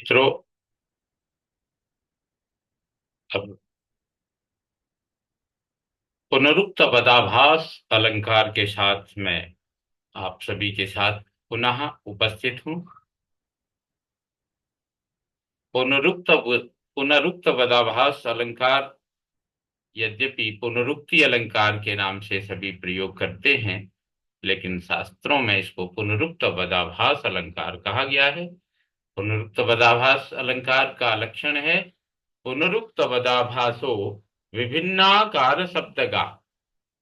मित्रों, अब पुनरुक्त पदाभास अलंकार के साथ मैं आप सभी के साथ पुनः उपस्थित हूँ। पुनरुक्त पुनरुक्त पदाभास अलंकार यद्यपि पुनरुक्ति अलंकार के नाम से सभी प्रयोग करते हैं, लेकिन शास्त्रों में इसको पुनरुक्त पदाभास अलंकार कहा गया है। पुनरुक्त पदाभास अलंकार का लक्षण है पुनरुक्त पदाभासो विभिन्नाकार शब्दगा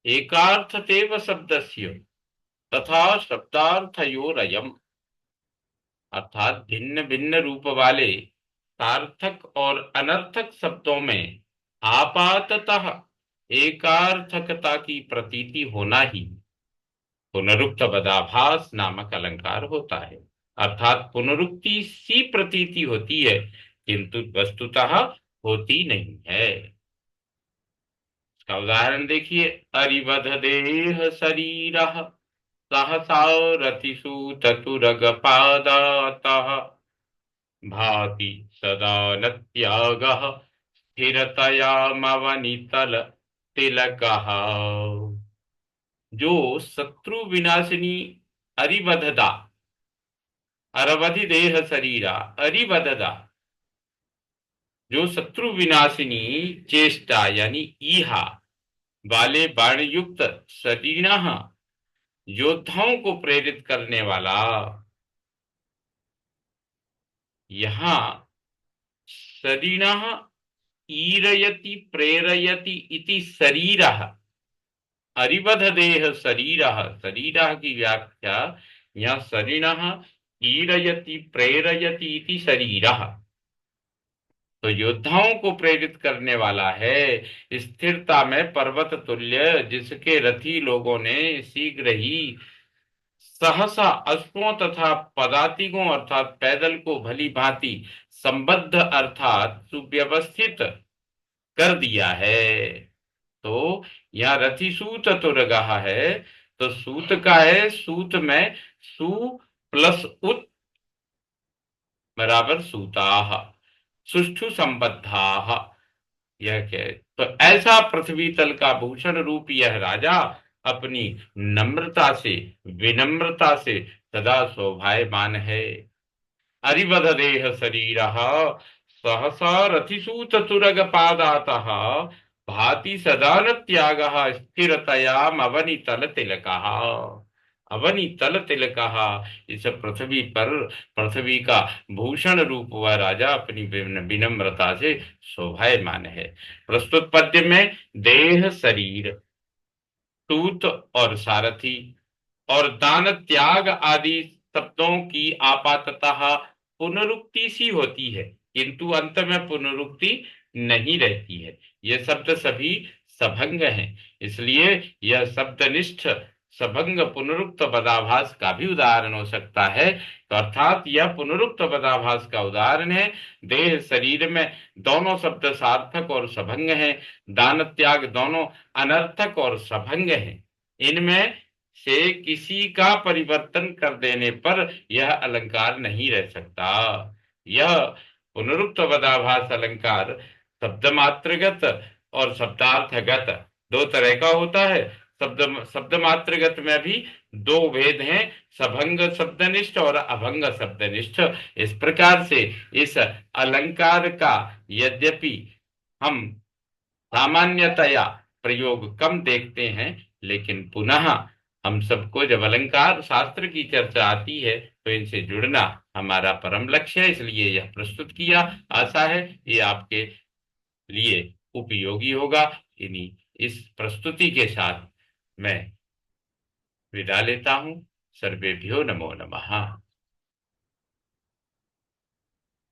एकार्थतेव शब्दस्य तथा शब्दार्थयोरयम्, अर्थात भिन्न भिन्न रूप वाले सार्थक और अनर्थक शब्दों में आपाततः एकार्थकता की प्रतीति होना ही पुनरुक्त पदाभास नामक अलंकार होता है। अर्थात पुनरुक्ति सी प्रतीति होती है, किंतु वस्तुतः होती नहीं है। इसका उदाहरण देखिए। अरिवध देह शरीर सहसा रतिसूततुरगपादातः भाति सदा न त्यागः स्थिरतयामवनितल तिलकः। जो शत्रु विनाशिनी अरिवधदा, अरवधि देह शरीरा अरिवधदा, जो शत्रु विनाशिनी चेष्टा यानी ईहा वाले बाणयुक्त शरीर योद्धाओं को प्रेरित करने वाला। यहाँ शरीरः ईरयति प्रेरयति इति शरीरः, अरिवध देह शरीरः, शरीरः की व्याख्या यहाँ शरीरः ईरयति प्रेरयति इति शरीरः, तो योद्धाओं को प्रेरित करने वाला है। स्थिरता में पर्वत तुल्य, जिसके रथी लोगों ने शीघ्र ही सहसा अश्वों तथा पदातिकों अर्थात पैदल को भली भांति संबद्ध अर्थात सुव्यवस्थित कर दिया है। तो यहाँ रथी सूत तुरगहा है, तो सूत का है, सूत में सु प्लस उत बराबर सूताह, सुष्ठु संबद्धाह। यह क्या है? तो ऐसा पृथ्वी तल का भूषण रूप यह राजा अपनी नम्रता से विनम्रता से सदा शोभायमान है। अरिवध देह शरीर सहसा रथिसूत तुरग पादातः भाति सदा न त्याग स्थिरतयाम अवनितल तिलकः। अवनितल तिलकः, इस पृथ्वी पर पृथ्वी का भूषण रूप वह राजा अपनी विनम्रता से शोभायमान है। प्रस्तुत पद्य में देह शरीर, सूत और सारथी और दान त्याग आदि शब्दों की आपाततः पुनरुक्ति सी होती है, किंतु अंत में पुनरुक्ति नहीं रहती है। ये शब्द सभी सभंग हैं, इसलिए यह शब्दनिष्ठ सभंग पुनरुक्त पदाभास का भी उदाहरण हो सकता है। तो अर्थात यह पुनरुक्त पदाभास का उदाहरण है। देह शरीर में दोनों शब्द सार्थक और सभंग हैं, दान त्याग दोनों अनर्थक और सभंग हैं। इनमें से किसी का परिवर्तन कर देने पर यह अलंकार नहीं रह सकता। यह पुनरुक्त पदाभास अलंकार शब्द मात्रगत और शब्दार्थगत दो तरह का होता है। शब्द मात्रगत में भी दो भेद हैं, सभंग शब्दनिष्ठ और अभंग शब्दनिष्ठ। इस प्रकार से इस अलंकार का यद्यपि हम सामान्यतया प्रयोग कम देखते हैं, लेकिन पुनः हम सबको जब अलंकार शास्त्र की चर्चा आती है तो इनसे जुड़ना हमारा परम लक्ष्य है, इसलिए यह प्रस्तुत किया। आशा है ये आपके लिए उपयोगी होगा। इन्हीं इस प्रस्तुति के साथ मैं विदा लेता हूं। सर्वेभ्यो नमो नमः।